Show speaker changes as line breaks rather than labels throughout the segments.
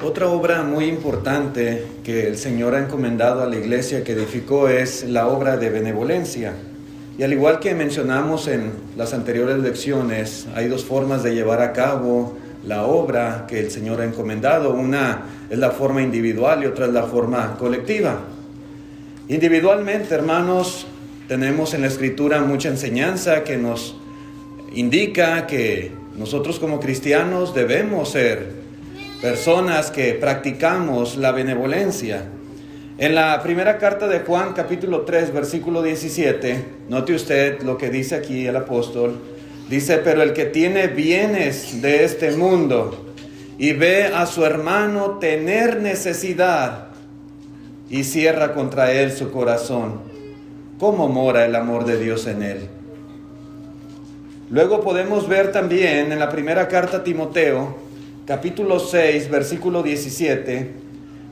Otra obra muy importante que el Señor ha encomendado a la iglesia que edificó es la obra de benevolencia. Y al igual que mencionamos en las anteriores lecciones, hay dos formas de llevar a cabo la obra que el Señor ha encomendado. Una es la forma individual y otra es la forma colectiva. Individualmente, hermanos, tenemos en la Escritura mucha enseñanza que nos indica que nosotros como cristianos debemos ser personas que practicamos la benevolencia. En la primera carta de Juan, capítulo 3, versículo 17, note usted lo que dice aquí el apóstol. Dice: pero el que tiene bienes de este mundo y ve a su hermano tener necesidad y cierra contra él su corazón, ¿cómo mora el amor de Dios en él? Luego podemos ver también en la primera carta a Timoteo, capítulo 6, versículo 17,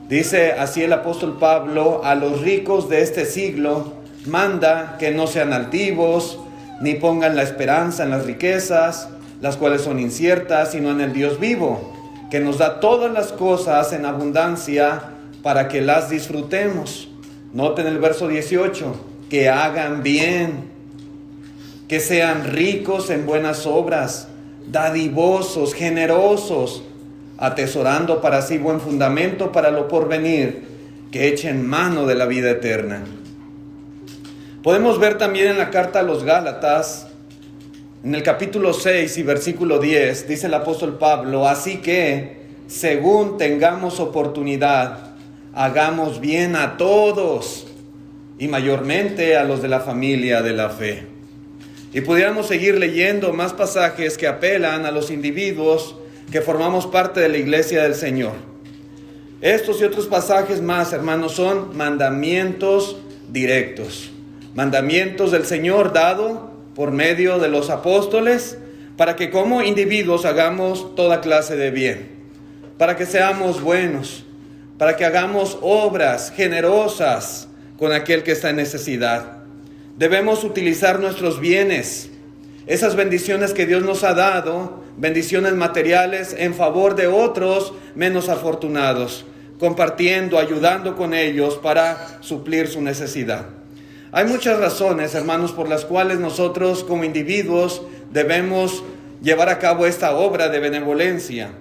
dice así el apóstol Pablo: a los ricos de este siglo manda que no sean altivos, ni pongan la esperanza en las riquezas, las cuales son inciertas, sino en el Dios vivo, que nos da todas las cosas en abundancia para que las disfrutemos. Noten el verso 18, que hagan bien, que sean ricos en buenas obras, dadivosos, generosos, atesorando para sí buen fundamento para lo porvenir, que echen mano de la vida eterna. Podemos ver también en la carta a los Gálatas, en el capítulo 6 y versículo 10, dice el apóstol Pablo: así que, según tengamos oportunidad, hagamos bien a todos, y mayormente a los de la familia de la fe. Y pudiéramos seguir leyendo más pasajes que apelan a los individuos que formamos parte de la iglesia del Señor. Estos y otros pasajes más, hermanos, son mandamientos directos. Mandamientos del Señor dado por medio de los apóstoles para que como individuos hagamos toda clase de bien, para que seamos buenos, para que hagamos obras generosas con aquel que está en necesidad. Debemos utilizar nuestros bienes, esas bendiciones que Dios nos ha dado, bendiciones materiales, en favor de otros menos afortunados, compartiendo, ayudando con ellos para suplir su necesidad. Hay muchas razones, hermanos, por las cuales nosotros como individuos debemos llevar a cabo esta obra de benevolencia.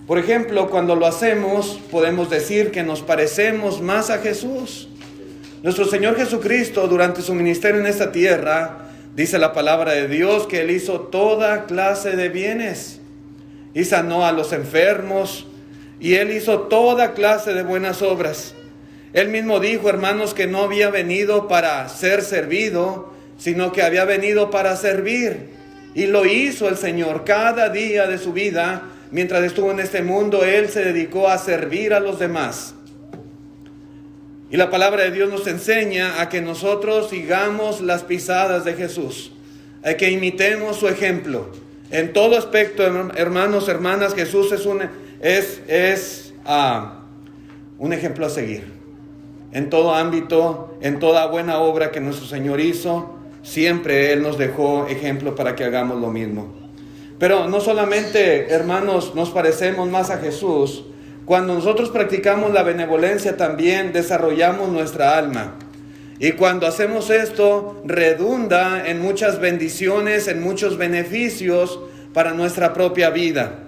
Por ejemplo, cuando lo hacemos, podemos decir que nos parecemos más a Jesús. Nuestro Señor Jesucristo, durante su ministerio en esta tierra, dice la palabra de Dios que Él hizo toda clase de bienes y sanó a los enfermos, y Él hizo toda clase de buenas obras. Él mismo dijo, hermanos, que no había venido para ser servido, sino que había venido para servir. Y lo hizo el Señor cada día de su vida. Mientras estuvo en este mundo, Él se dedicó a servir a los demás. Y la palabra de Dios nos enseña a que nosotros sigamos las pisadas de Jesús, a que imitemos su ejemplo. En todo aspecto, hermanos, hermanas, Jesús es un ejemplo a seguir. En todo ámbito, en toda buena obra que nuestro Señor hizo, siempre Él nos dejó ejemplo para que hagamos lo mismo. Pero no solamente, hermanos, nos parecemos más a Jesús. Cuando nosotros practicamos la benevolencia, también desarrollamos nuestra alma. Y cuando hacemos esto, redunda en muchas bendiciones, en muchos beneficios para nuestra propia vida.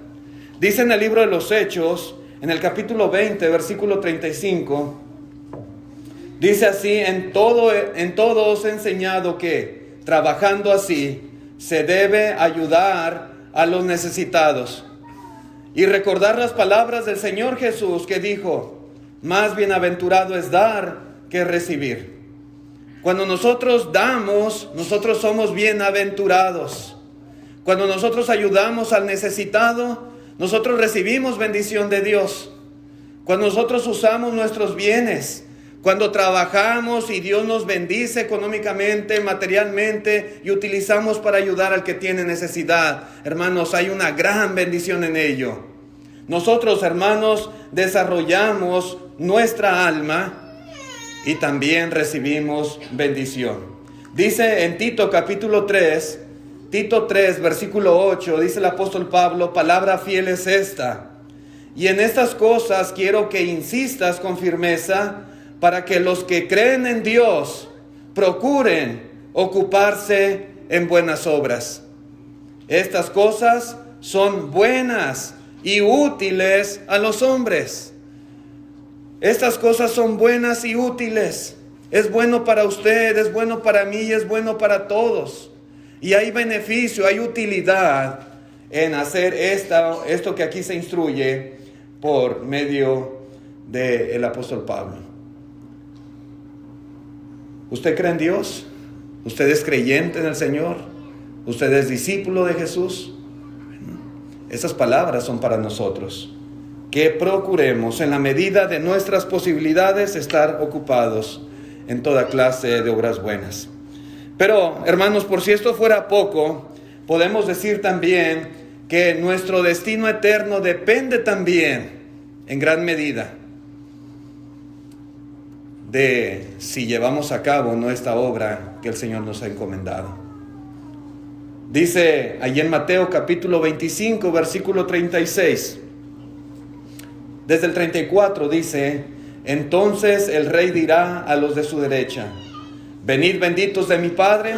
Dice en el libro de los Hechos, en el capítulo 20, versículo 35, dice así: en todo os he enseñado que, trabajando así, se debe ayudar a los necesitados. Y recordar las palabras del Señor Jesús, que dijo: más bienaventurado es dar que recibir. Cuando nosotros damos, nosotros somos bienaventurados. Cuando nosotros ayudamos al necesitado, nosotros recibimos bendición de Dios. Cuando nosotros usamos nuestros bienes, cuando trabajamos y Dios nos bendice económicamente, materialmente, y utilizamos para ayudar al que tiene necesidad, hermanos, hay una gran bendición en ello. Nosotros, hermanos, desarrollamos nuestra alma y también recibimos bendición. Dice en Tito capítulo 3, Tito 3, versículo 8, dice el apóstol Pablo: palabra fiel es esta, Y en estas cosas quiero que insistas con firmeza para que los que creen en Dios procuren ocuparse en buenas obras. Estas cosas son buenas y útiles a los hombres. Estas cosas son buenas y útiles. Es bueno para usted, es bueno para mí y es bueno para todos. Y hay beneficio, hay utilidad en hacer esto que aquí se instruye por medio del apóstol Pablo. ¿Usted cree en Dios? ¿Usted es creyente en el Señor? ¿Usted es discípulo de Jesús? Bueno, esas palabras son para nosotros. Que procuremos en la medida de nuestras posibilidades estar ocupados en toda clase de obras buenas. Pero, hermanos, por si esto fuera poco, podemos decir también que nuestro destino eterno depende también, en gran medida, de si llevamos a cabo no esta obra que el Señor nos ha encomendado. Dice allí en Mateo capítulo 25, versículo 36. Desde el 34 dice: entonces el rey dirá a los de su derecha: venid benditos de mi Padre,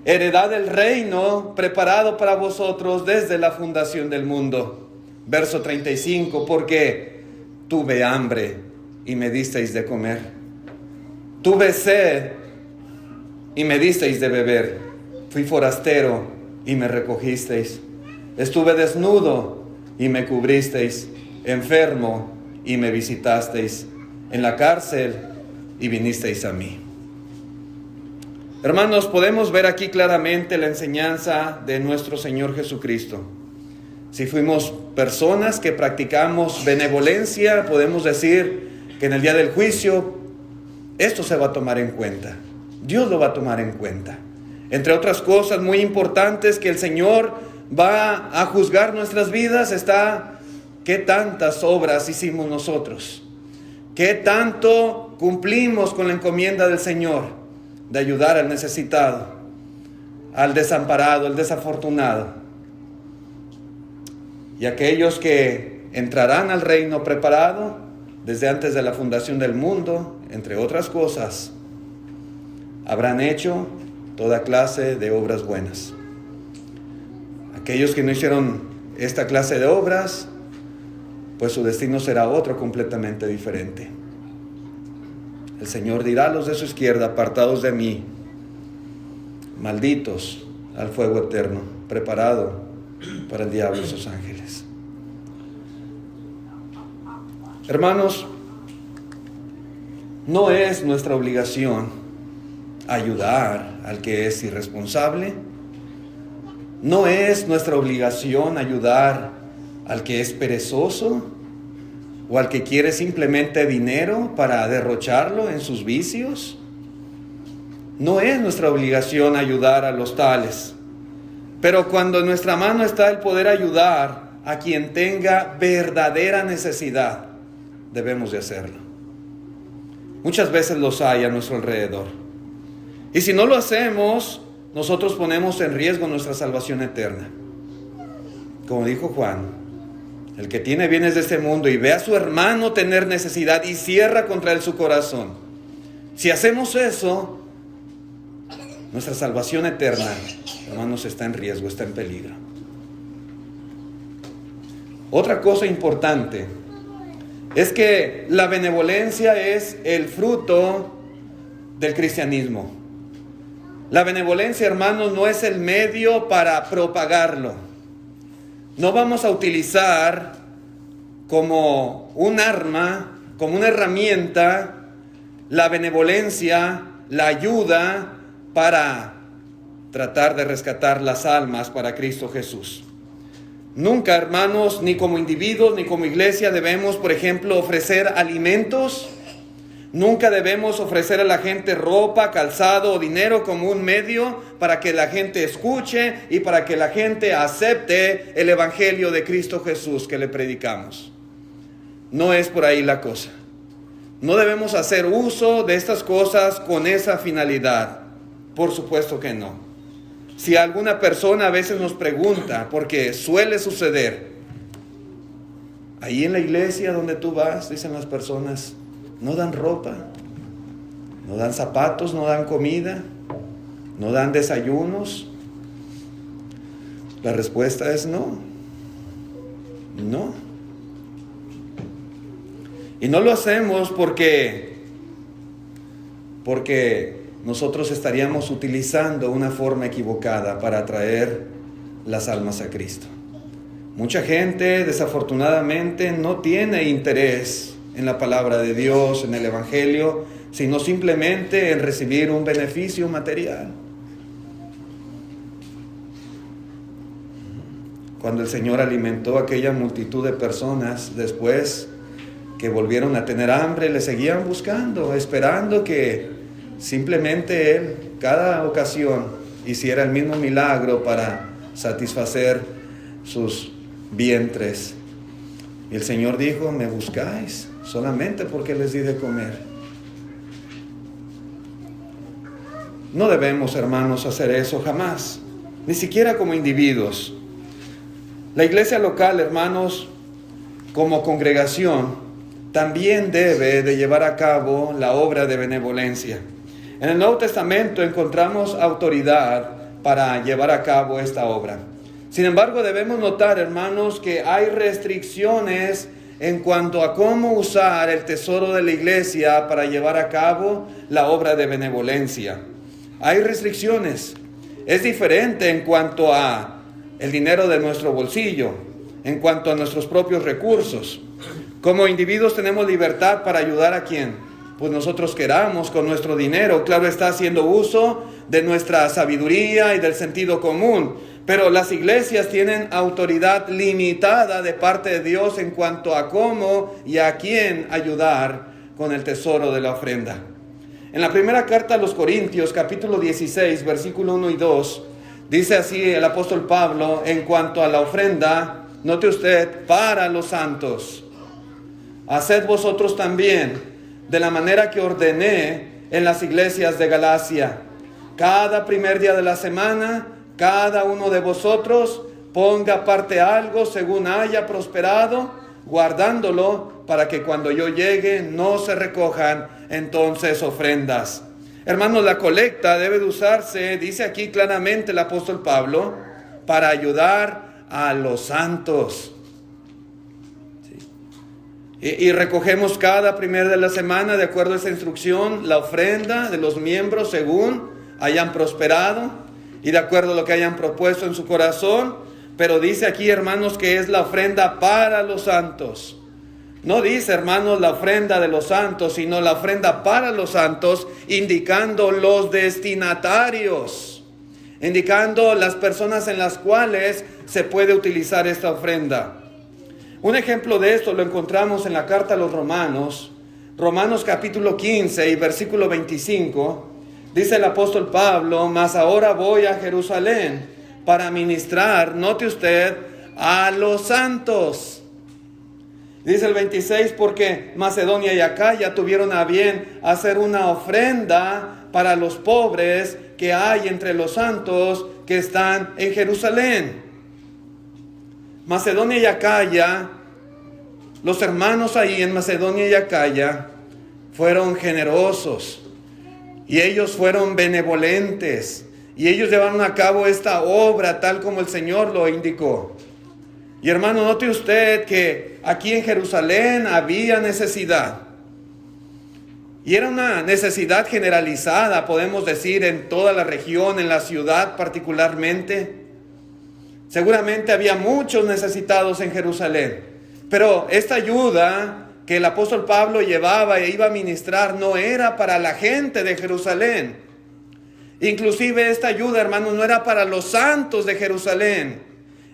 heredad del reino preparado para vosotros desde la fundación del mundo. Verso 35, porque tuve hambre y me disteis de comer, tuve sed y me disteis de beber, fui forastero y me recogisteis, estuve desnudo y me cubristeis, enfermo y me visitasteis, en la cárcel y vinisteis a mí. Hermanos, podemos ver aquí claramente la enseñanza de nuestro Señor Jesucristo. Si fuimos personas que practicamos benevolencia, podemos decir que en el día del juicio esto se va a tomar en cuenta. Dios lo va a tomar en cuenta. Entre otras cosas muy importantes que el Señor va a juzgar nuestras vidas está qué tantas obras hicimos nosotros, qué tanto cumplimos con la encomienda del Señor de ayudar al necesitado, al desamparado, al desafortunado. Y aquellos que entrarán al reino preparado desde antes de la fundación del mundo, entre otras cosas, habrán hecho toda clase de obras buenas. Aquellos que no hicieron esta clase de obras, pues su destino será otro completamente diferente. El Señor dirá a los de su izquierda: apartados de mí, malditos al fuego eterno, preparado para el diablo y sus ángeles. Hermanos, no es nuestra obligación ayudar al que es irresponsable. No es nuestra obligación ayudar al que es perezoso o al que quiere simplemente dinero para derrocharlo en sus vicios. No es nuestra obligación ayudar a los tales. Pero cuando en nuestra mano está el poder ayudar a quien tenga verdadera necesidad, debemos de hacerlo. Muchas veces los hay a nuestro alrededor. Y si no lo hacemos, nosotros ponemos en riesgo nuestra salvación eterna. Como dijo Juan: el que tiene bienes de este mundo y ve a su hermano tener necesidad y cierra contra él su corazón. Si hacemos eso, nuestra salvación eterna, hermanos, está en riesgo, está en peligro. Otra cosa importante es que la benevolencia es el fruto del cristianismo. La benevolencia, hermanos, no es el medio para propagarlo. No vamos a utilizar como un arma, como una herramienta, la benevolencia, la ayuda para tratar de rescatar las almas para Cristo Jesús. Nunca, hermanos, ni como individuos ni como iglesia debemos, por ejemplo, ofrecer alimentos. Nunca debemos ofrecer a la gente ropa, calzado o dinero como un medio para que la gente escuche y para que la gente acepte el evangelio de Cristo Jesús que le predicamos. No es por ahí la cosa. No debemos hacer uso de estas cosas con esa finalidad. Por supuesto que no. Si alguna persona a veces nos pregunta, porque suele suceder, Ahí en la iglesia donde tú vas, dicen las personas, no dan ropa, no dan zapatos, no dan comida, no dan desayunos. La respuesta es no. No. Y no lo hacemos porque nosotros estaríamos utilizando una forma equivocada para atraer las almas a Cristo. Mucha gente, desafortunadamente, no tiene interés en la palabra de Dios, en el Evangelio, sino simplemente en recibir un beneficio material. Cuando el Señor alimentó a aquella multitud de personas, después que volvieron a tener hambre, le seguían buscando, esperando que simplemente Él, cada ocasión, hiciera el mismo milagro para satisfacer sus vientres. Y el Señor dijo, me buscáis solamente porque les di de comer. No debemos, hermanos, hacer eso jamás, ni siquiera como individuos. La iglesia local, hermanos, como congregación, también debe de llevar a cabo la obra de benevolencia. En el Nuevo Testamento encontramos autoridad para llevar a cabo esta obra. Sin embargo, debemos notar, hermanos, que hay restricciones en cuanto a cómo usar el tesoro de la iglesia para llevar a cabo la obra de benevolencia. Hay restricciones. Es diferente en cuanto a el dinero de nuestro bolsillo, en cuanto a nuestros propios recursos. Como individuos tenemos libertad para ayudar a quien pues nosotros queramos con nuestro dinero. Claro, está haciendo uso de nuestra sabiduría y del sentido común. Pero las iglesias tienen autoridad limitada de parte de Dios en cuanto a cómo y a quién ayudar con el tesoro de la ofrenda. En la primera carta a los Corintios, capítulo 16, versículo 1 y 2, dice así el apóstol Pablo en cuanto a la ofrenda, note usted, para los santos. Haced vosotros también de la manera que ordené en las iglesias de Galacia. Cada primer día de la semana, cada uno de vosotros ponga aparte algo según haya prosperado, guardándolo para que cuando yo llegue no se recojan entonces ofrendas. Hermanos, la colecta debe de usarse, dice aquí claramente el apóstol Pablo, para ayudar a los santos. Y recogemos cada primer de la semana, de acuerdo a esa instrucción, la ofrenda de los miembros según hayan prosperado y de acuerdo a lo que hayan propuesto en su corazón. Pero dice aquí, hermanos, que es la ofrenda para los santos. No dice, hermanos, la ofrenda de los santos, sino la ofrenda para los santos, indicando los destinatarios, indicando las personas en las cuales se puede utilizar esta ofrenda. Un ejemplo de esto lo encontramos en la carta a los Romanos, Romanos capítulo 15 y versículo 25. Dice el apóstol Pablo, mas ahora voy a Jerusalén para ministrar, note usted, a los santos. Dice el 26, porque Macedonia y Acaya tuvieron a bien hacer una ofrenda para los pobres que hay entre los santos que están en Jerusalén. Macedonia y Acaya, los hermanos ahí en Macedonia y Acaya fueron generosos y ellos fueron benevolentes y ellos llevaron a cabo esta obra tal como el Señor lo indicó. Y hermano, note usted que aquí en Jerusalén había necesidad. Y era una necesidad generalizada, podemos decir, en toda la región, en la ciudad particularmente. Seguramente había muchos necesitados en Jerusalén. Pero esta ayuda que el apóstol Pablo llevaba e iba a ministrar no era para la gente de Jerusalén. Inclusive esta ayuda, hermanos, no era para los santos de Jerusalén.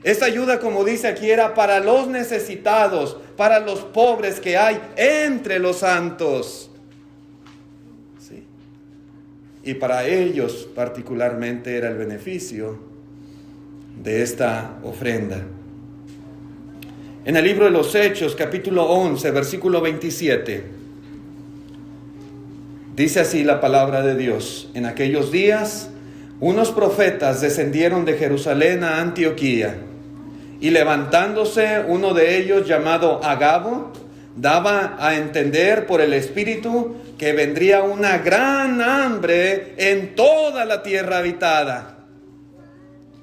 Esta ayuda, como dice aquí, era para los necesitados, para los pobres que hay entre los santos. Sí. Y para ellos particularmente era el beneficio de esta ofrenda. En el libro de los Hechos, capítulo 11, versículo 27, dice así la palabra de Dios. En aquellos días, unos profetas descendieron de Jerusalén a Antioquía, Y levantándose uno de ellos, llamado Agabo, daba a entender por el Espíritu que vendría una gran hambre en toda la tierra habitada,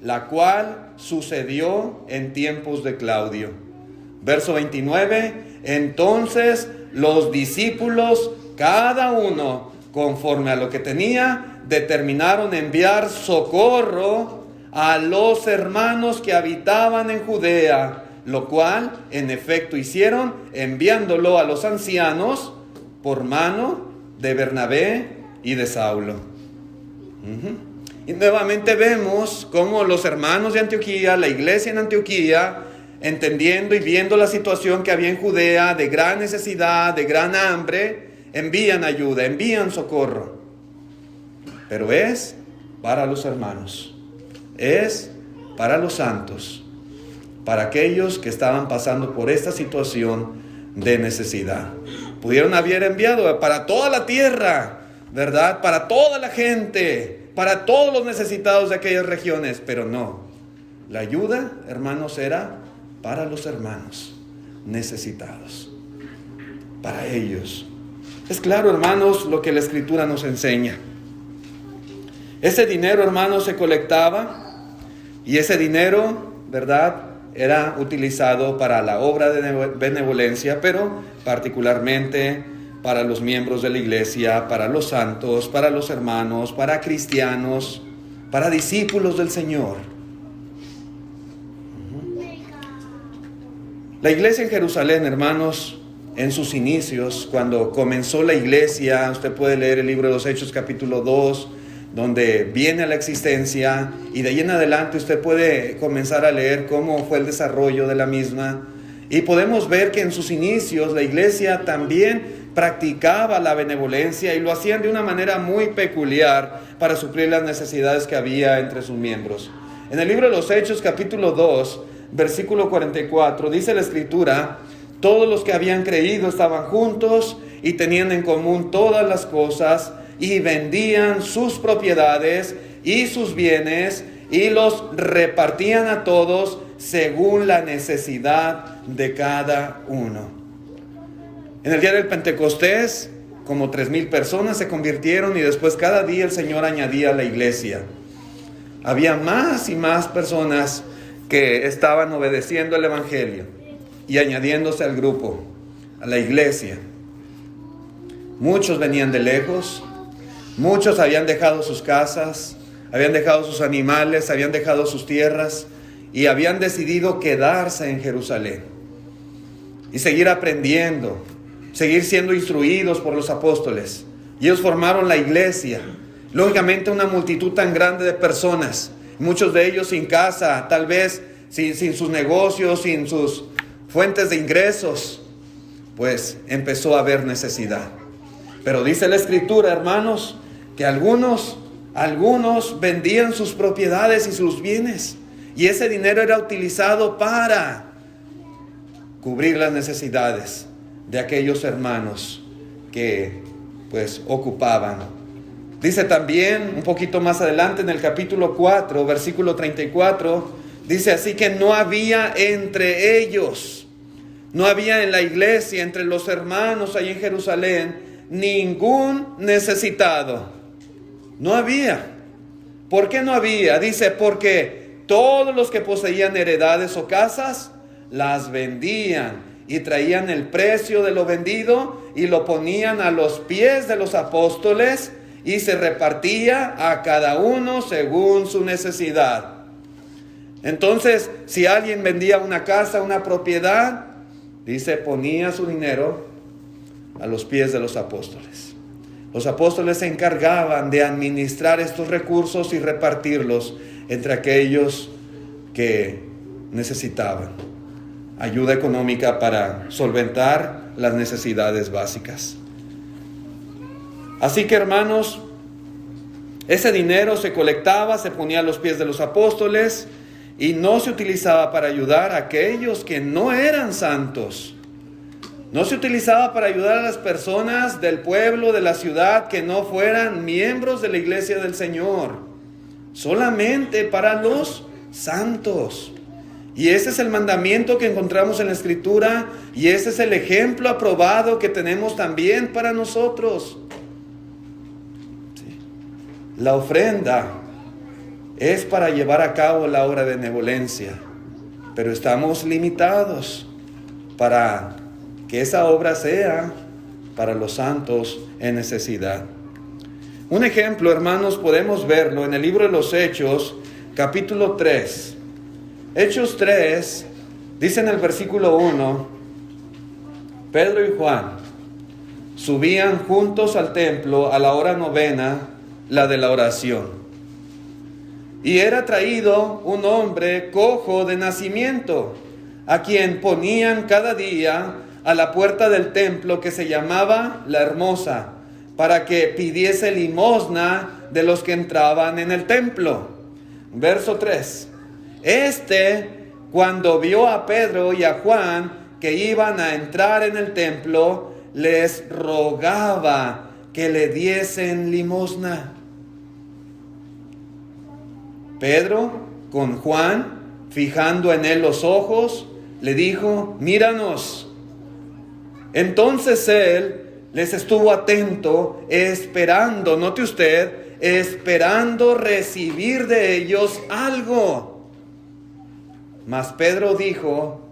la cual sucedió en tiempos de Claudio. Verso 29, entonces los discípulos, cada uno conforme a lo que tenía, determinaron enviar socorro a los hermanos que habitaban en Judea, lo cual en efecto hicieron, enviándolo a los ancianos por mano de Bernabé y de Saulo. Y nuevamente vemos cómo los hermanos de Antioquía, la iglesia en Antioquía, entendiendo y viendo la situación que había en Judea, de gran necesidad, de gran hambre, envían ayuda, envían socorro. Pero es para los hermanos, es para los santos, para aquellos que estaban pasando por esta situación de necesidad. Pudieron haber enviado para toda la tierra, ¿verdad? Para toda la gente, para todos los necesitados de aquellas regiones, pero no. La ayuda, hermanos, era para los hermanos necesitados, para ellos. Es claro, hermanos, lo que la Escritura nos enseña. Ese dinero, hermanos, se colectaba y ese dinero, ¿verdad?, era utilizado para la obra de benevolencia, pero particularmente para los miembros de la iglesia, para los santos, para los hermanos, para cristianos, para discípulos del Señor. La iglesia en Jerusalén, hermanos, en sus inicios, cuando comenzó la iglesia, usted puede leer el libro de los Hechos capítulo 2, donde viene a la existencia, y de ahí en adelante usted puede comenzar a leer cómo fue el desarrollo de la misma, y podemos ver que en sus inicios la iglesia también practicaba la benevolencia y lo hacían de una manera muy peculiar para suplir las necesidades que había entre sus miembros. En el libro de los Hechos capítulo 2, versículo 44, dice la Escritura: todos los que habían creído estaban juntos y tenían en común todas las cosas, y vendían sus propiedades y sus bienes y los repartían a todos según la necesidad de cada uno. En el día del Pentecostés, como 3,000 personas se convirtieron, y después cada día el Señor añadía a la iglesia. Había más y más personas que estaban obedeciendo el Evangelio y añadiéndose al grupo, a la iglesia. Muchos venían de lejos, muchos habían dejado sus casas, habían dejado sus animales, habían dejado sus tierras y habían decidido quedarse en Jerusalén y seguir aprendiendo, seguir siendo instruidos por los apóstoles. Y ellos formaron la iglesia. Lógicamente una multitud tan grande de personas, muchos de ellos sin casa, tal vez sin sus negocios, sin sus fuentes de ingresos, pues empezó a haber necesidad. Pero dice la Escritura, hermanos, que algunos vendían sus propiedades y sus bienes, y ese dinero era utilizado para cubrir las necesidades de aquellos hermanos que pues ocupaban. Dice también un poquito más adelante en el capítulo 4, versículo 34, dice: así que no había entre ellos, no había en la iglesia, entre los hermanos ahí en Jerusalén, ningún necesitado. No había. ¿Por qué no había? Dice: porque todos los que poseían heredades o casas las vendían y traían el precio de lo vendido y lo ponían a los pies de los apóstoles, y se repartía a cada uno según su necesidad. Entonces, si alguien vendía una casa, una propiedad, dice, ponía su dinero a los pies de los apóstoles. Los apóstoles se encargaban de administrar estos recursos y repartirlos entre aquellos que necesitaban ayuda económica para solventar las necesidades básicas. Así que, hermanos, ese dinero se colectaba, se ponía a los pies de los apóstoles y no se utilizaba para ayudar a aquellos que no eran santos. No se utilizaba para ayudar a las personas del pueblo, de la ciudad, que no fueran miembros de la iglesia del Señor. Solamente para los santos. Y ese es el mandamiento que encontramos en la Escritura, y ese es el ejemplo aprobado que tenemos también para nosotros. Sí. La ofrenda es para llevar a cabo la obra de benevolencia, pero estamos limitados para que esa obra sea para los santos en necesidad. Un ejemplo, hermanos, podemos verlo en el libro de los Hechos, capítulo 3. Hechos 3, dice en el versículo 1, Pedro y Juan subían juntos al templo a la hora novena, la de la oración. Y era traído un hombre cojo de nacimiento, a quien ponían cada día a la puerta del templo que se llamaba La Hermosa, para que pidiese limosna de los que entraban en el templo. Verso 3. Cuando vio a Pedro y a Juan que iban a entrar en el templo, les rogaba que le diesen limosna. Pedro, con Juan, fijando en él los ojos, le dijo: míranos. Entonces él les estuvo atento, esperando, note usted, esperando recibir de ellos algo. Mas Pedro dijo: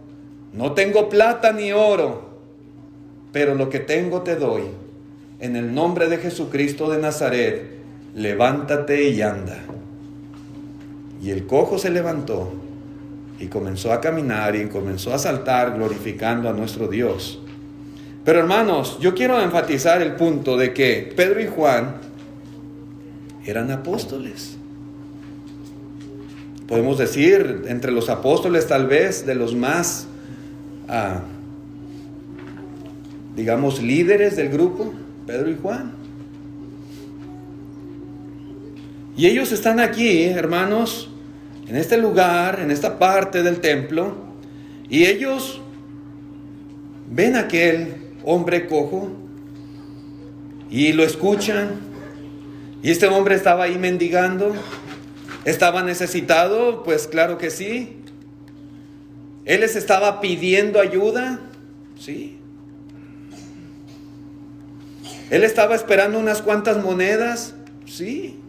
no tengo plata ni oro, pero lo que tengo te doy. En el nombre de Jesucristo de Nazaret, levántate y anda. Y el cojo se levantó y comenzó a caminar y comenzó a saltar, glorificando a nuestro Dios. Pero hermanos, yo quiero enfatizar el punto de que Pedro y Juan eran apóstoles. Podemos decir, entre los apóstoles tal vez de los más, digamos, líderes del grupo, Pedro y Juan. Y ellos están aquí, hermanos, en este lugar, en esta parte del templo, y ellos ven a aquel hombre cojo y lo escuchan. Y este hombre estaba ahí mendigando. ¿Estaba necesitado? Pues claro que sí. ¿Él les estaba pidiendo ayuda? Sí. ¿Él estaba esperando unas cuantas monedas? Sí.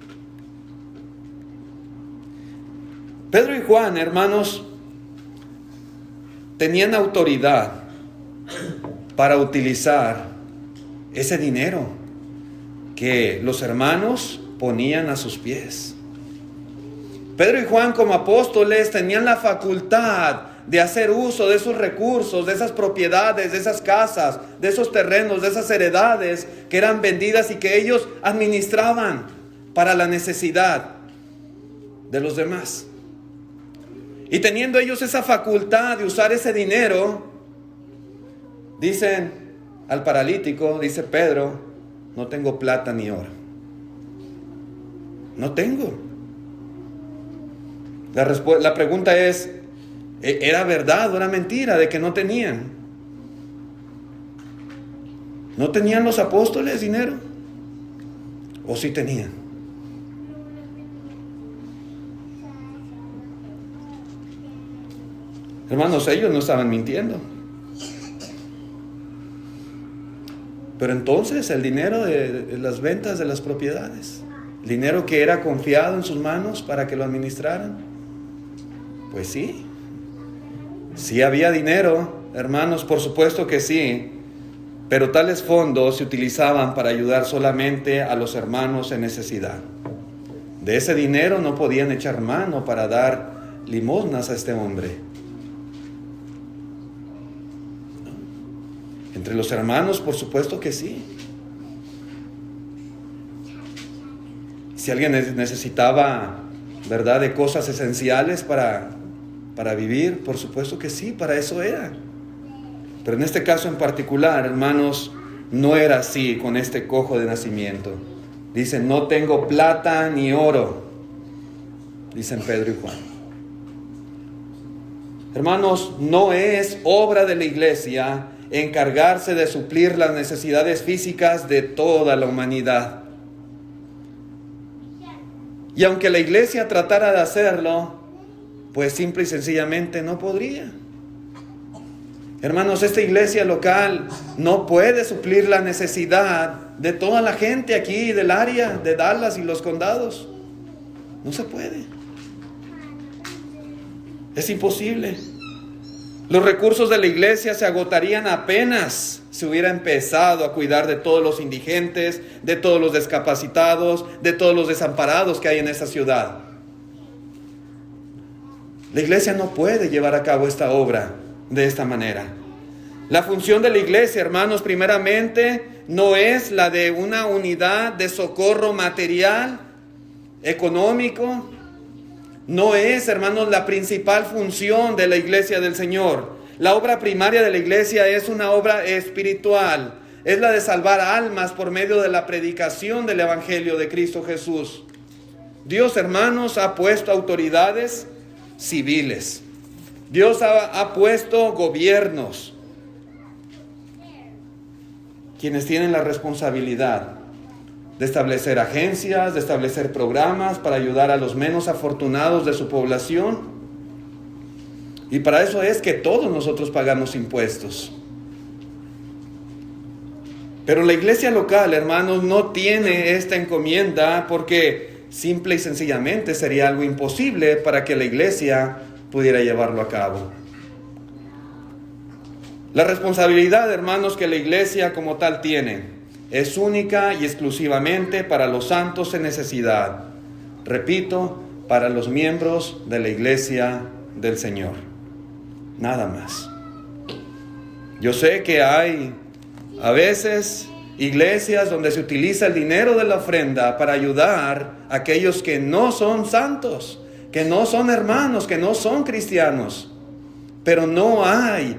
Pedro y Juan, hermanos, tenían autoridad para utilizar ese dinero que los hermanos ponían a sus pies. Pedro y Juan, como apóstoles, tenían la facultad de hacer uso de esos recursos, de esas propiedades, de esas casas, de esos terrenos, de esas heredades que eran vendidas y que ellos administraban para la necesidad de los demás. Y teniendo ellos esa facultad de usar ese dinero, dicen al paralítico, dice Pedro: no tengo plata ni oro. No tengo. La pregunta es, ¿era verdad o era mentira de que no tenían? ¿No tenían los apóstoles dinero? ¿O sí tenían? Hermanos, ellos no estaban mintiendo. Pero entonces el dinero de las ventas de las propiedades, el dinero que era confiado en sus manos para que lo administraran, pues sí, sí había dinero, hermanos, por supuesto que sí, pero tales fondos se utilizaban para ayudar solamente a los hermanos en necesidad. De ese dinero no podían echar mano para dar limosnas a este hombre. Entre los hermanos, por supuesto que sí. Si alguien necesitaba, ¿verdad?, de cosas esenciales para vivir, por supuesto que sí, para eso era. Pero en este caso en particular, hermanos, no era así con este cojo de nacimiento. Dicen: no tengo plata ni oro, dicen Pedro y Juan. Hermanos, no es obra de la iglesia encargarse de suplir las necesidades físicas de toda la humanidad. Y aunque la iglesia tratara de hacerlo, pues simple y sencillamente no podría. Hermanos, esta iglesia local no puede suplir la necesidad de toda la gente aquí del área de Dallas y los condados. No se puede. Es imposible. Los recursos de la iglesia se agotarían apenas se hubiera empezado a cuidar de todos los indigentes, de todos los discapacitados, de todos los desamparados que hay en esta ciudad. La iglesia no puede llevar a cabo esta obra de esta manera. La función de la iglesia, hermanos, primeramente, no es la de una unidad de socorro material, económico. No es, hermanos, la principal función de la iglesia del Señor. La obra primaria de la iglesia es una obra espiritual. Es la de salvar almas por medio de la predicación del Evangelio de Cristo Jesús. Dios, hermanos, ha puesto autoridades civiles. Dios ha puesto gobiernos, quienes tienen la responsabilidad de establecer agencias, de establecer programas para ayudar a los menos afortunados de su población. Y para eso es que todos nosotros pagamos impuestos. Pero la iglesia local, hermanos, no tiene esta encomienda porque simple y sencillamente sería algo imposible para que la iglesia pudiera llevarlo a cabo. La responsabilidad, hermanos, que la iglesia como tal tiene es única y exclusivamente para los santos en necesidad. Repito, para los miembros de la iglesia del Señor. Nada más. Yo sé que hay a veces iglesias donde se utiliza el dinero de la ofrenda para ayudar a aquellos que no son santos, que no son hermanos, que no son cristianos. Pero no hay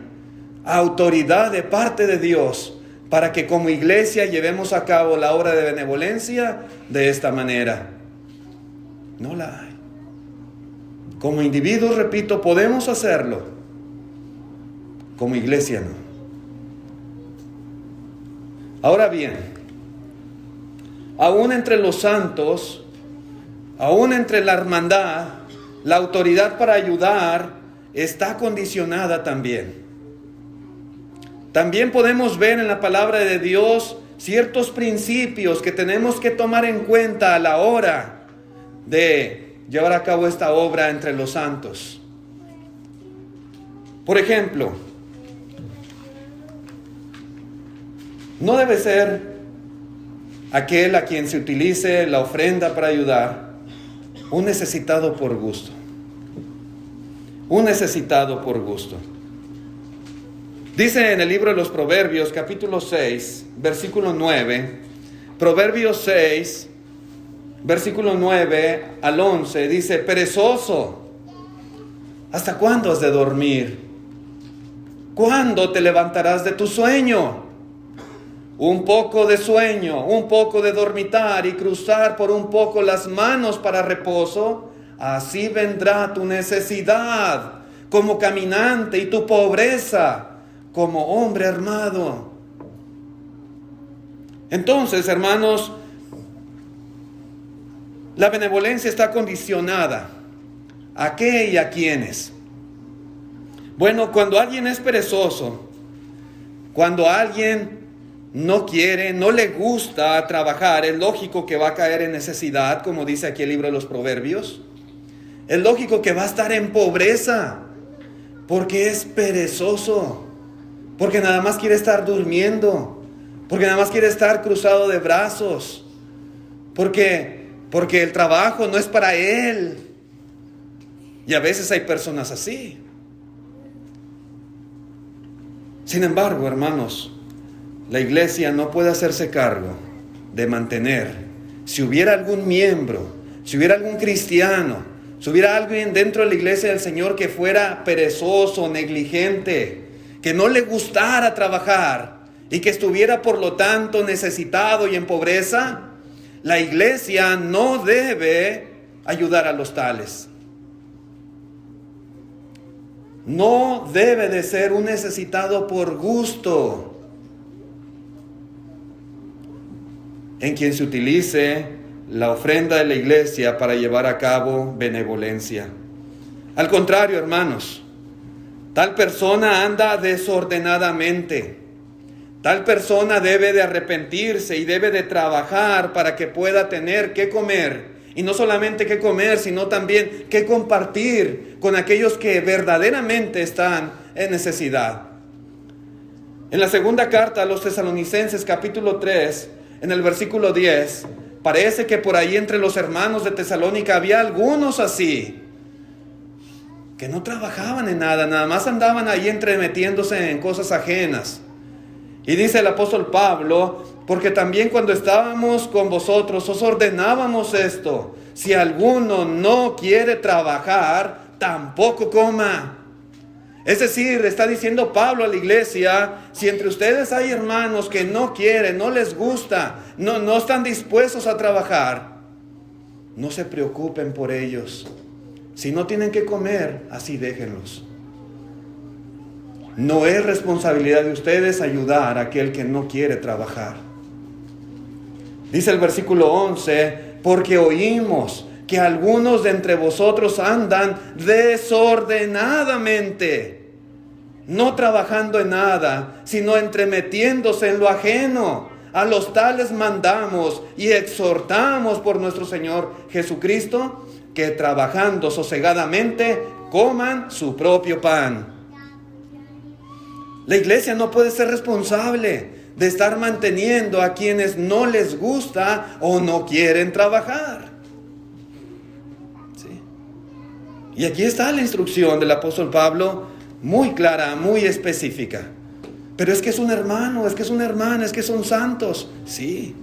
autoridad de parte de Dios para que como iglesia llevemos a cabo la obra de benevolencia de esta manera. No la hay. Como individuos, repito, podemos hacerlo. Como iglesia no. Ahora bien, aún entre los santos, aún entre la hermandad, la autoridad para ayudar está condicionada también. También podemos ver en la palabra de Dios ciertos principios que tenemos que tomar en cuenta a la hora de llevar a cabo esta obra entre los santos. Por ejemplo, no debe ser aquel a quien se utilice la ofrenda para ayudar un necesitado por gusto. Un necesitado por gusto. Dice en el libro de los Proverbios, capítulo 6, versículo 9, Proverbios 6, versículo 9 al 11, dice: perezoso, ¿hasta cuándo has de dormir? ¿Cuándo te levantarás de tu sueño? Un poco de sueño, un poco de dormitar y cruzar por un poco las manos para reposo, así vendrá tu necesidad como caminante y tu pobreza como hombre armado. Entonces, hermanos, la benevolencia está condicionada. ¿A qué y a quiénes? Bueno, cuando alguien es perezoso, cuando alguien no quiere, no le gusta trabajar, es lógico que va a caer en necesidad, como dice aquí el libro de los Proverbios. Es lógico que va a estar en pobreza, porque es perezoso. Porque nada más quiere estar durmiendo. Porque nada más quiere estar cruzado de brazos. Porque el trabajo no es para él. Y a veces hay personas así. Sin embargo, hermanos, la iglesia no puede hacerse cargo de mantener. Si hubiera algún miembro, si hubiera algún cristiano, si hubiera alguien dentro de la iglesia del Señor que fuera perezoso, negligente, que no le gustara trabajar y que estuviera por lo tanto necesitado y en pobreza, la iglesia no debe ayudar a los tales. No debe de ser un necesitado por gusto en quien se utilice la ofrenda de la iglesia para llevar a cabo benevolencia. Al contrario, hermanos, tal persona anda desordenadamente. Tal persona debe de arrepentirse y debe de trabajar para que pueda tener que comer. Y no solamente que comer, sino también que compartir con aquellos que verdaderamente están en necesidad. En la segunda carta a los Tesalonicenses, capítulo 3, en el versículo 10, parece que por ahí entre los hermanos de Tesalónica había algunos así, que no trabajaban en nada, nada más andaban ahí entremetiéndose en cosas ajenas. Y dice el apóstol Pablo, porque también cuando estábamos con vosotros os ordenábamos esto: si alguno no quiere trabajar, tampoco coma. Es decir, está diciendo Pablo a la iglesia, si entre ustedes hay hermanos que no quieren, no les gusta, no están dispuestos a trabajar, no se preocupen por ellos. Si no tienen que comer, así déjenlos. No es responsabilidad de ustedes ayudar a aquel que no quiere trabajar. Dice el versículo 11, porque oímos que algunos de entre vosotros andan desordenadamente, no trabajando en nada, sino entremetiéndose en lo ajeno. A los tales mandamos y exhortamos por nuestro Señor Jesucristo, que trabajando sosegadamente coman su propio pan. La iglesia no puede ser responsable de estar manteniendo a quienes no les gusta o no quieren trabajar. ¿Sí? Y aquí está la instrucción del apóstol Pablo, muy clara, muy específica. Pero es que es un hermano, es que es una hermana, es que son santos. Sí.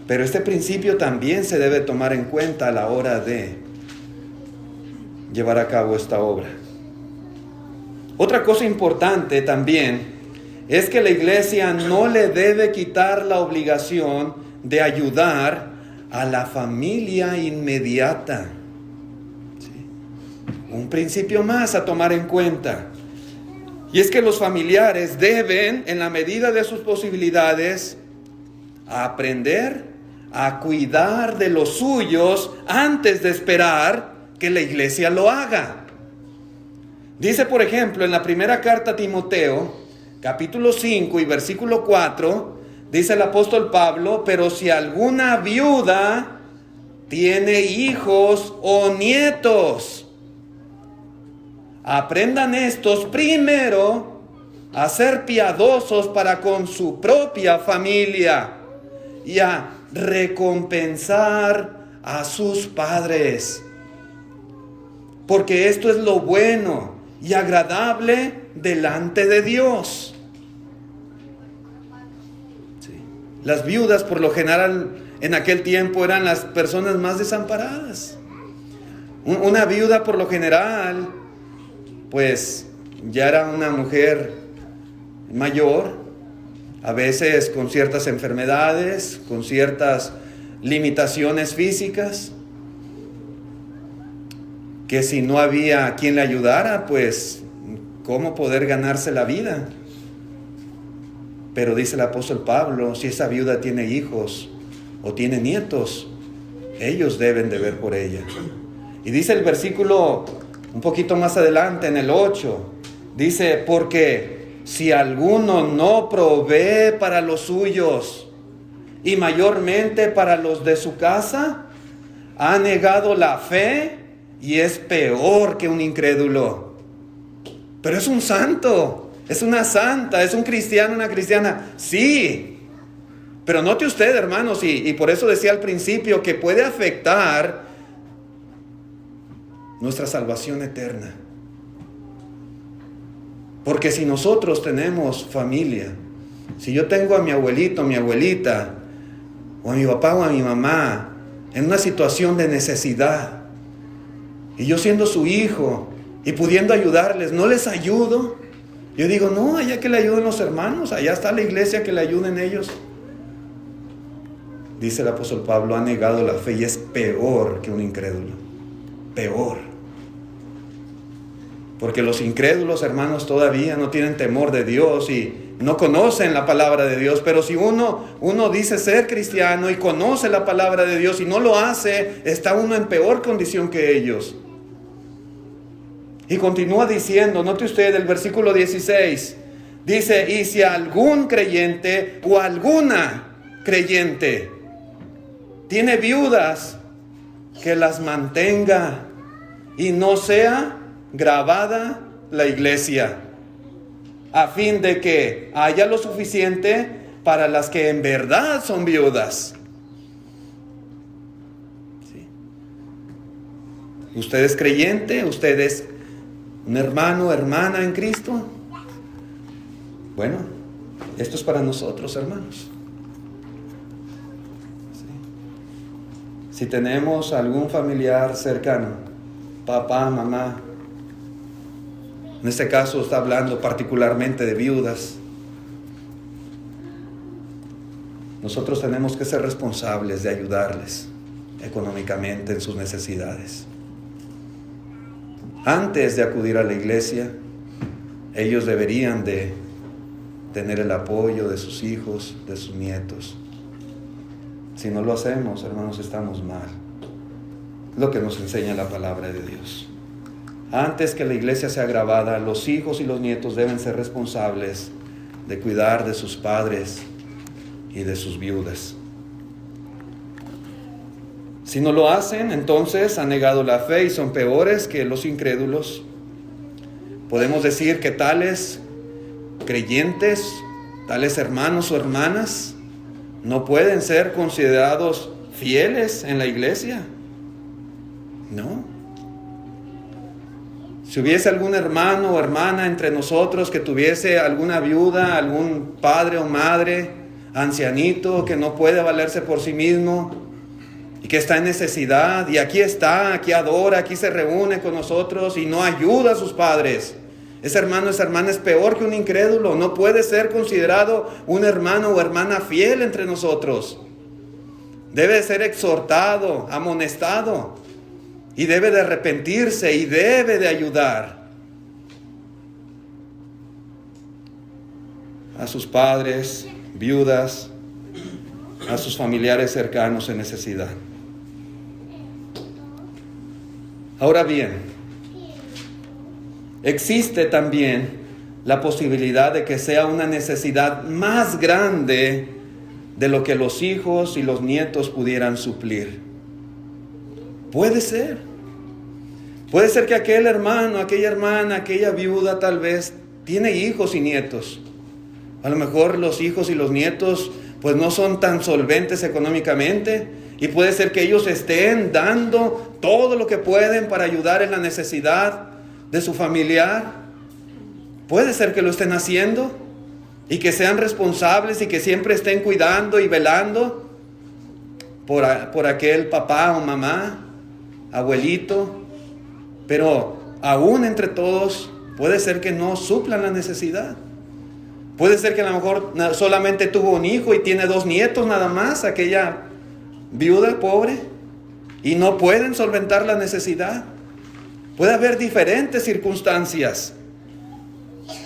Pero este principio también se debe tomar en cuenta a la hora de llevar a cabo esta obra. Otra cosa importante también es que la iglesia no le debe quitar la obligación de ayudar a la familia inmediata. ¿Sí? Un principio más a tomar en cuenta. Y es que los familiares deben, en la medida de sus posibilidades, aprender a cuidar de los suyos antes de esperar que la iglesia lo haga. Dice, por ejemplo, en la primera carta a Timoteo, capítulo 5 y versículo 4, dice el apóstol Pablo, pero si alguna viuda tiene hijos o nietos, aprendan estos primero a ser piadosos para con su propia familia y a recompensar a sus padres, porque esto es lo bueno y agradable delante de Dios. Sí. Las viudas por lo general en aquel tiempo eran las personas más desamparadas. Una viuda por lo general pues ya era una mujer mayor, a veces con ciertas enfermedades, con ciertas limitaciones físicas, que si no había quien le ayudara, pues, ¿cómo poder ganarse la vida? Pero dice el apóstol Pablo, si esa viuda tiene hijos o tiene nietos, ellos deben de ver por ella. Y dice el versículo un poquito más adelante, en el 8, dice, porque si alguno no provee para los suyos, y mayormente para los de su casa, ha negado la fe, y es peor que un incrédulo. Pero es un santo, es una santa, es un cristiano, una cristiana. Sí, pero note usted, hermanos, y por eso decía al principio que puede afectar nuestra salvación eterna. Porque si nosotros tenemos familia, si yo tengo a mi abuelito, mi abuelita, o a mi papá o a mi mamá en una situación de necesidad, y yo siendo su hijo y pudiendo ayudarles, ¿no les ayudo? Yo digo, no, allá que le ayuden los hermanos, allá está la iglesia, que le ayuden ellos. Dice el apóstol Pablo, ha negado la fe y es peor que un incrédulo. Peor. Porque los incrédulos, hermanos, todavía no tienen temor de Dios y no conocen la palabra de Dios. Pero si uno dice ser cristiano y conoce la palabra de Dios y no lo hace, está uno en peor condición que ellos. Y continúa diciendo, note usted el versículo 16, dice, y si algún creyente o alguna creyente tiene viudas, que las mantenga y no sea gravada la iglesia, a fin de que haya lo suficiente para las que en verdad son viudas. ¿Sí? ¿Usted es creyente? ¿Usted es un hermano o hermana en Cristo? Bueno, esto es para nosotros, hermanos. ¿Sí? Si tenemos algún familiar cercano, papá, mamá, en este caso está hablando particularmente de viudas, nosotros tenemos que ser responsables de ayudarles económicamente en sus necesidades. Antes de acudir a la iglesia, ellos deberían de tener el apoyo de sus hijos, de sus nietos. Si no lo hacemos, hermanos, estamos mal. Lo que nos enseña la palabra de Dios. Antes que la iglesia sea grabada, los hijos y los nietos deben ser responsables de cuidar de sus padres y de sus viudas. Si no lo hacen, entonces han negado la fe y son peores que los incrédulos. Podemos decir que tales creyentes, tales hermanos o hermanas, no pueden ser considerados fieles en la iglesia. No. Si hubiese algún hermano o hermana entre nosotros que tuviese alguna viuda, algún padre o madre, ancianito, que no puede valerse por sí mismo y que está en necesidad, y aquí está, aquí adora, aquí se reúne con nosotros y no ayuda a sus padres, ese hermano, esa hermana es peor que un incrédulo. No puede ser considerado un hermano o hermana fiel entre nosotros. Debe ser exhortado, amonestado, y debe de arrepentirse y debe de ayudar a sus padres, viudas, a sus familiares cercanos en necesidad. Ahora bien, existe también la posibilidad de que sea una necesidad más grande de lo que los hijos y los nietos pudieran suplir. Puede ser. Puede ser que aquel hermano, aquella hermana, aquella viuda tal vez tiene hijos y nietos. A lo mejor los hijos y los nietos pues no son tan solventes económicamente, y puede ser que ellos estén dando todo lo que pueden para ayudar en la necesidad de su familiar. Puede ser que lo estén haciendo y que sean responsables y que siempre estén cuidando y velando por aquel papá o mamá, abuelito, pero aún entre todos puede ser que no suplan la necesidad. Puede ser que a lo mejor solamente tuvo un hijo y tiene 2 nietos nada más, aquella viuda pobre, y no pueden solventar la necesidad. Puede haber diferentes circunstancias.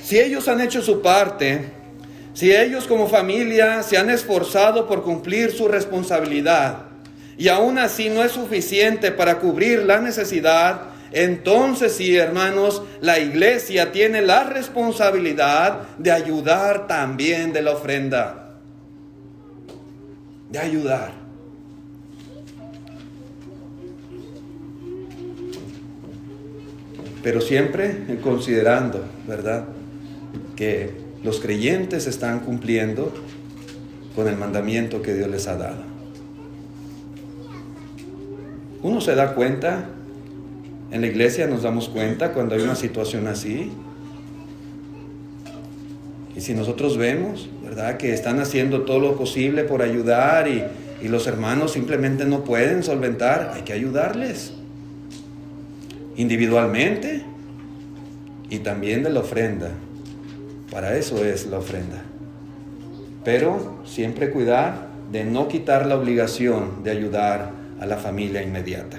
Si ellos han hecho su parte, si ellos como familia se han esforzado por cumplir su responsabilidad, y aún así no es suficiente para cubrir la necesidad, entonces sí, hermanos, la iglesia tiene la responsabilidad de ayudar también de la ofrenda. De ayudar. Pero siempre considerando, ¿verdad?, que los creyentes están cumpliendo con el mandamiento que Dios les ha dado. Uno se da cuenta, en la iglesia nos damos cuenta cuando hay una situación así. Y si nosotros vemos, ¿verdad?, que están haciendo todo lo posible por ayudar y los hermanos simplemente no pueden solventar, hay que ayudarles. Individualmente y también de la ofrenda. Para eso es la ofrenda. Pero siempre cuidar de no quitar la obligación de ayudar a la familia inmediata.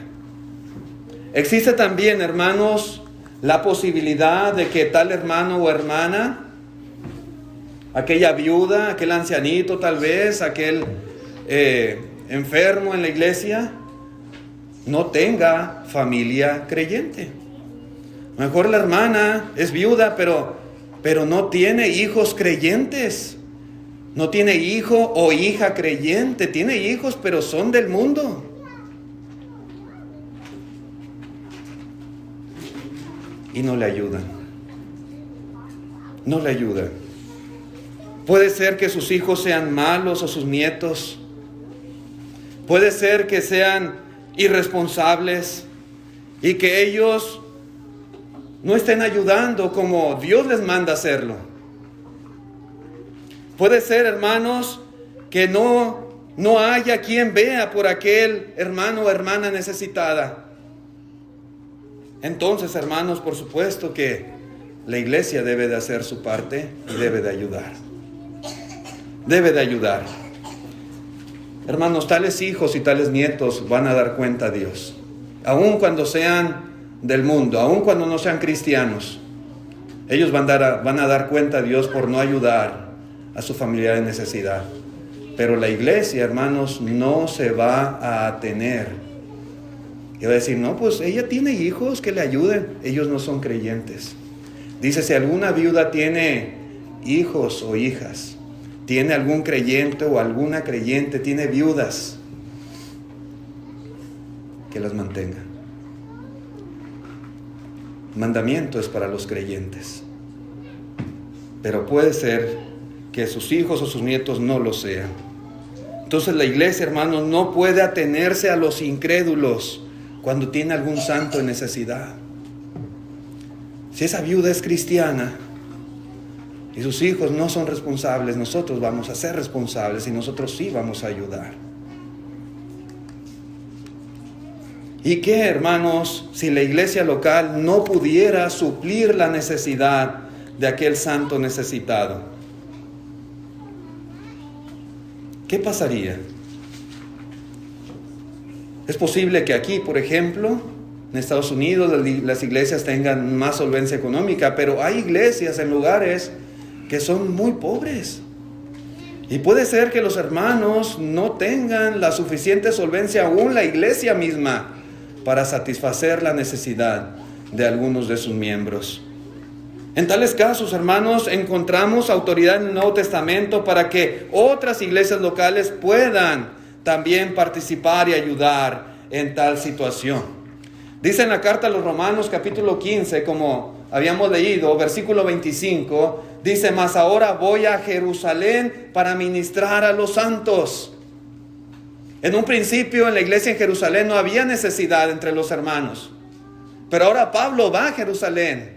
Existe también, hermanos, la posibilidad de que tal hermano o hermana, aquella viuda, aquel ancianito tal vez, aquel enfermo en la iglesia, no tenga familia creyente. Mejor la hermana es viuda, pero no tiene hijos creyentes. No tiene hijo o hija creyente. Tiene hijos, pero son del mundo. Y no le ayudan. No le ayudan. Puede ser que sus hijos sean malos o sus nietos. Puede ser que sean irresponsables y que ellos no estén ayudando como Dios les manda hacerlo. Puede ser, hermanos, que no haya quien vea por aquel hermano o hermana necesitada. Entonces, hermanos, por supuesto que la iglesia debe de hacer su parte y debe de ayudar. Debe de ayudar. Hermanos, tales hijos y tales nietos van a dar cuenta a Dios. Aun cuando sean del mundo, aun cuando no sean cristianos, ellos van a dar cuenta a Dios por no ayudar a su familia de necesidad. Pero la iglesia, hermanos, no se va a atener. Y va a decir, no, pues ella tiene hijos que le ayuden. Ellos no son creyentes. Dice, si alguna viuda tiene hijos o hijas, tiene algún creyente o alguna creyente, tiene viudas, que las mantenga. Mandamiento es para los creyentes. Pero puede ser que sus hijos o sus nietos no lo sean. Entonces la iglesia, hermanos, no puede atenerse a los incrédulos cuando tiene algún santo en necesidad. Si esa viuda es cristiana y sus hijos no son responsables, nosotros vamos a ser responsables y nosotros sí vamos a ayudar. ¿Y qué, hermanos, si la iglesia local no pudiera suplir la necesidad de aquel santo necesitado? ¿Qué pasaría? Es posible que aquí, por ejemplo, en Estados Unidos, las iglesias tengan más solvencia económica, pero hay iglesias en lugares que son muy pobres. Y puede ser que los hermanos no tengan la suficiente solvencia, aún la iglesia misma, para satisfacer la necesidad de algunos de sus miembros. En tales casos, hermanos, encontramos autoridad en el Nuevo Testamento para que otras iglesias locales puedan también participar y ayudar en tal situación. Dice en la carta a los Romanos, capítulo 15, como habíamos leído, versículo 25, dice, mas ahora voy a Jerusalén para ministrar a los santos. En un principio en la iglesia en Jerusalén no había necesidad entre los hermanos, pero ahora Pablo va a Jerusalén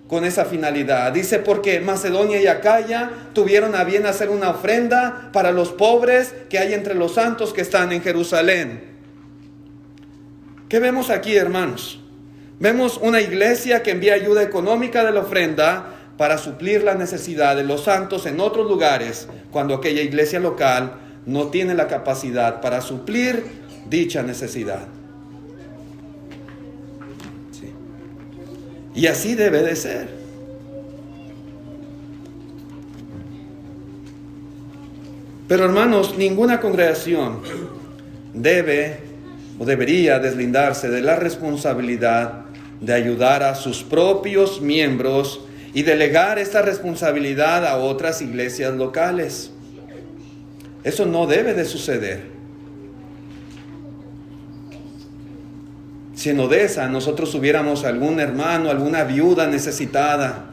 con esa finalidad. Dice, porque Macedonia y Acaya tuvieron a bien hacer una ofrenda para los pobres que hay entre los santos que están en Jerusalén. ¿Qué vemos aquí, hermanos? Vemos una iglesia que envía ayuda económica de la ofrenda para suplir la necesidad de los santos en otros lugares, cuando aquella iglesia local no tiene la capacidad para suplir dicha necesidad. Y así debe de ser. Pero hermanos, ninguna congregación debe o debería deslindarse de la responsabilidad de ayudar a sus propios miembros y delegar esta responsabilidad a otras iglesias locales. Eso no debe de suceder. Si en Odessa nosotros tuviéramos algún hermano, alguna viuda necesitada,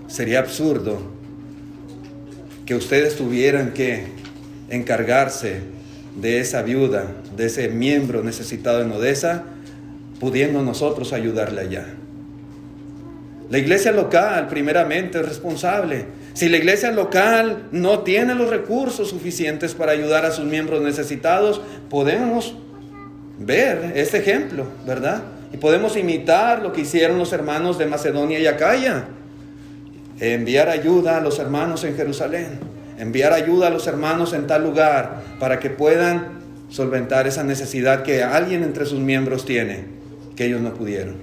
sería absurdo que ustedes tuvieran que encargarse de esa viuda, de ese miembro necesitado en Odessa, pudiendo nosotros ayudarle allá. La iglesia local primeramente es responsable. Si la iglesia local no tiene los recursos suficientes para ayudar a sus miembros necesitados, podemos ver este ejemplo, ¿verdad? Y podemos imitar lo que hicieron los hermanos de Macedonia y Acaya. Enviar ayuda a los hermanos en Jerusalén. Enviar ayuda a los hermanos en tal lugar para que puedan solventar esa necesidad que alguien entre sus miembros tiene, que ellos no pudieron.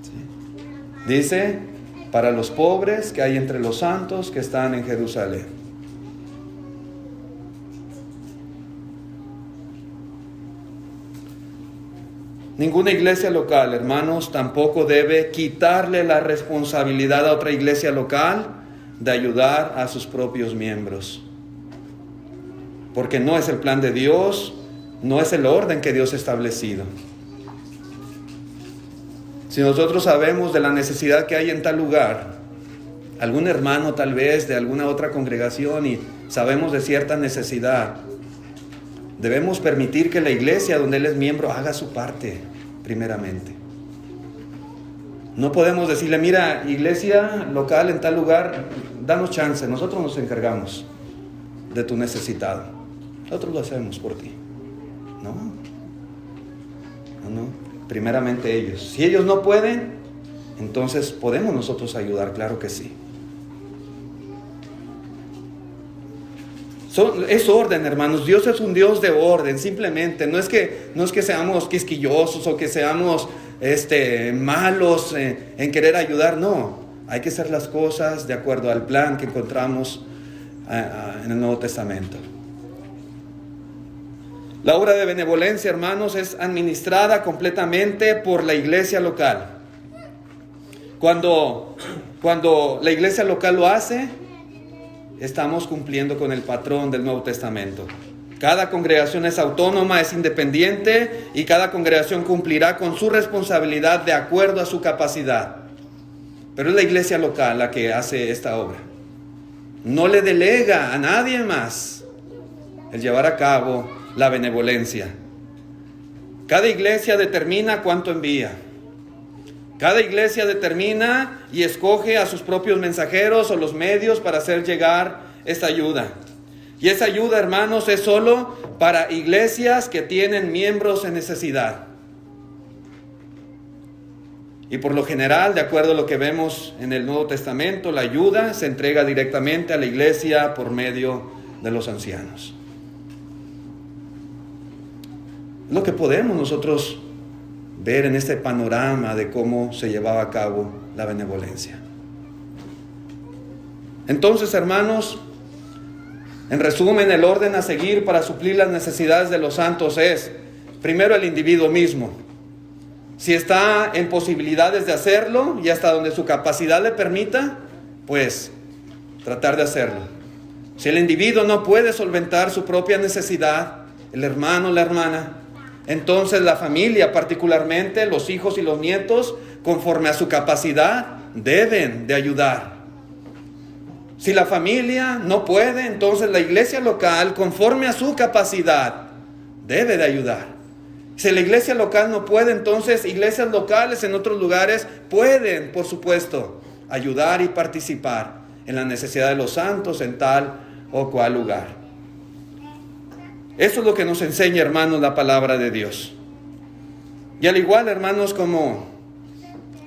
¿Sí? Dice, para los pobres que hay entre los santos que están en Jerusalén. Ninguna iglesia local, hermanos, tampoco debe quitarle la responsabilidad a otra iglesia local de ayudar a sus propios miembros. Porque no es el plan de Dios, no es el orden que Dios ha establecido. Si nosotros sabemos de la necesidad que hay en tal lugar, algún hermano tal vez de alguna otra congregación, y sabemos de cierta necesidad, debemos permitir que la iglesia donde él es miembro haga su parte primeramente. No podemos decirle, mira, iglesia local en tal lugar, danos chance, nosotros nos encargamos de tu necesitado. Nosotros lo hacemos por ti. No. Primeramente ellos. Si ellos no pueden, entonces podemos nosotros ayudar, claro que sí. Es orden, hermanos. Dios es un Dios de orden, simplemente. No es que seamos quisquillosos o que seamos malos en querer ayudar. No, hay que hacer las cosas de acuerdo al plan que encontramos en el Nuevo Testamento. La obra de benevolencia, hermanos, es administrada completamente por la iglesia local. Cuando la iglesia local lo hace, estamos cumpliendo con el patrón del Nuevo Testamento. Cada congregación es autónoma, es independiente, y cada congregación cumplirá con su responsabilidad de acuerdo a su capacidad. Pero es la iglesia local la que hace esta obra. No le delega a nadie más el llevar a cabo la benevolencia. Cada iglesia determina cuánto envía. Cada iglesia determina y escoge a sus propios mensajeros o los medios para hacer llegar esta ayuda. Y esa ayuda, hermanos, es solo para iglesias que tienen miembros en necesidad. Y por lo general, de acuerdo a lo que vemos en el Nuevo Testamento, la ayuda se entrega directamente a la iglesia por medio de los ancianos. Lo que podemos nosotros ver en este panorama de cómo se llevaba a cabo la benevolencia. Entonces, hermanos, en resumen, el orden a seguir para suplir las necesidades de los santos es, primero, el individuo mismo. Si está en posibilidades de hacerlo y hasta donde su capacidad le permita, pues tratar de hacerlo. Si el individuo no puede solventar su propia necesidad, el hermano o la hermana, entonces la familia, particularmente los hijos y los nietos, conforme a su capacidad, deben de ayudar. Si la familia no puede, entonces la iglesia local, conforme a su capacidad, debe de ayudar. Si la iglesia local no puede, entonces iglesias locales en otros lugares pueden, por supuesto, ayudar y participar en la necesidad de los santos en tal o cual lugar. Eso es lo que nos enseña, hermanos, la palabra de Dios. Y al igual, hermanos, como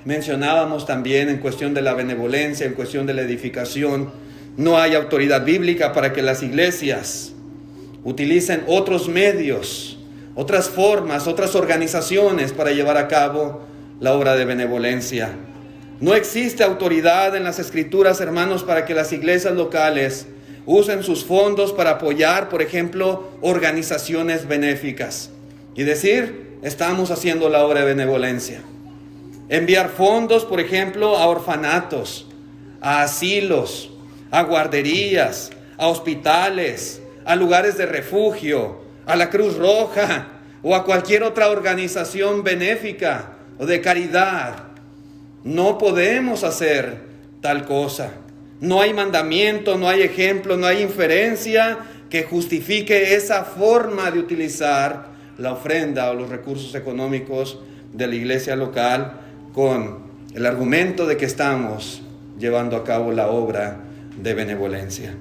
mencionábamos también en cuestión de la benevolencia, en cuestión de la edificación, no hay autoridad bíblica para que las iglesias utilicen otros medios, otras formas, otras organizaciones para llevar a cabo la obra de benevolencia. No existe autoridad en las Escrituras, hermanos, para que las iglesias locales usen sus fondos para apoyar, por ejemplo, organizaciones benéficas. Y decir, estamos haciendo la obra de benevolencia. Enviar fondos, por ejemplo, a orfanatos, a asilos, a guarderías, a hospitales, a lugares de refugio, a la Cruz Roja o a cualquier otra organización benéfica o de caridad. No podemos hacer tal cosa. No hay mandamiento, no hay ejemplo, no hay inferencia que justifique esa forma de utilizar la ofrenda o los recursos económicos de la iglesia local con el argumento de que estamos llevando a cabo la obra de benevolencia.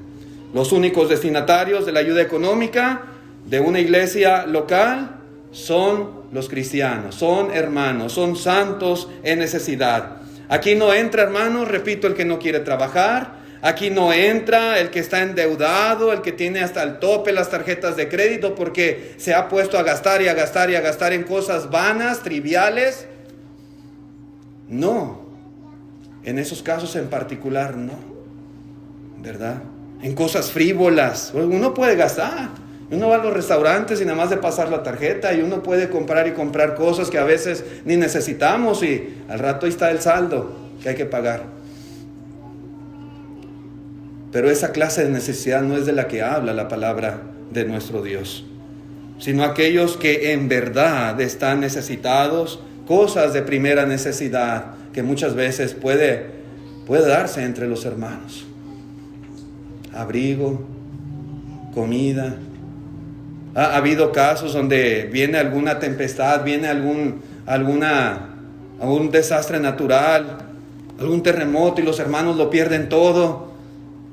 Los únicos destinatarios de la ayuda económica de una iglesia local son los cristianos, son hermanos, son santos en necesidad. Aquí no entra, hermanos, repito, el que no quiere trabajar. Aquí no entra el que está endeudado, el que tiene hasta el tope las tarjetas de crédito porque se ha puesto a gastar y a gastar y a gastar en cosas vanas, triviales. No, en esos casos en particular no, ¿verdad? En cosas frívolas, uno puede gastar Uno va a los restaurantes y nada más de pasar la tarjeta y uno puede comprar y comprar cosas que a veces ni necesitamos y al rato ahí está el saldo que hay que pagar. Pero esa clase de necesidad no es de la que habla la palabra de nuestro Dios, sino aquellos que en verdad están necesitados, cosas de primera necesidad que muchas veces puede darse entre los hermanos. Abrigo, comida. Ha habido casos donde viene alguna tempestad, viene algún desastre natural, algún terremoto y los hermanos lo pierden todo.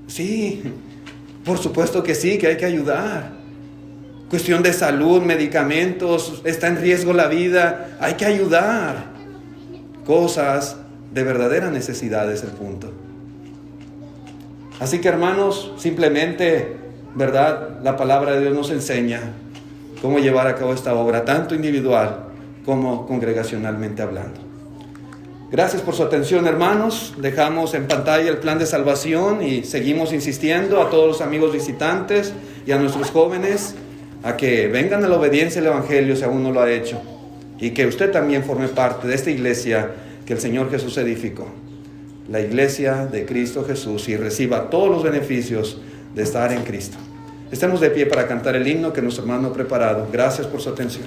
Sí, por supuesto que sí, que hay que ayudar. Cuestión de salud, medicamentos, está en riesgo la vida, hay que ayudar. Cosas de verdadera necesidad es el punto. Así que hermanos, simplemente, ¿verdad? La palabra de Dios nos enseña cómo llevar a cabo esta obra, tanto individual como congregacionalmente hablando. Gracias por su atención, hermanos. Dejamos en pantalla el plan de salvación y seguimos insistiendo a todos los amigos visitantes y a nuestros jóvenes a que vengan a la obediencia al Evangelio si aún no lo ha hecho, y que usted también forme parte de esta iglesia que el Señor Jesús edificó, la iglesia de Cristo Jesús, y reciba todos los beneficios de estar en Cristo. Estemos de pie para cantar el himno que nuestro hermano ha preparado. Gracias por su atención.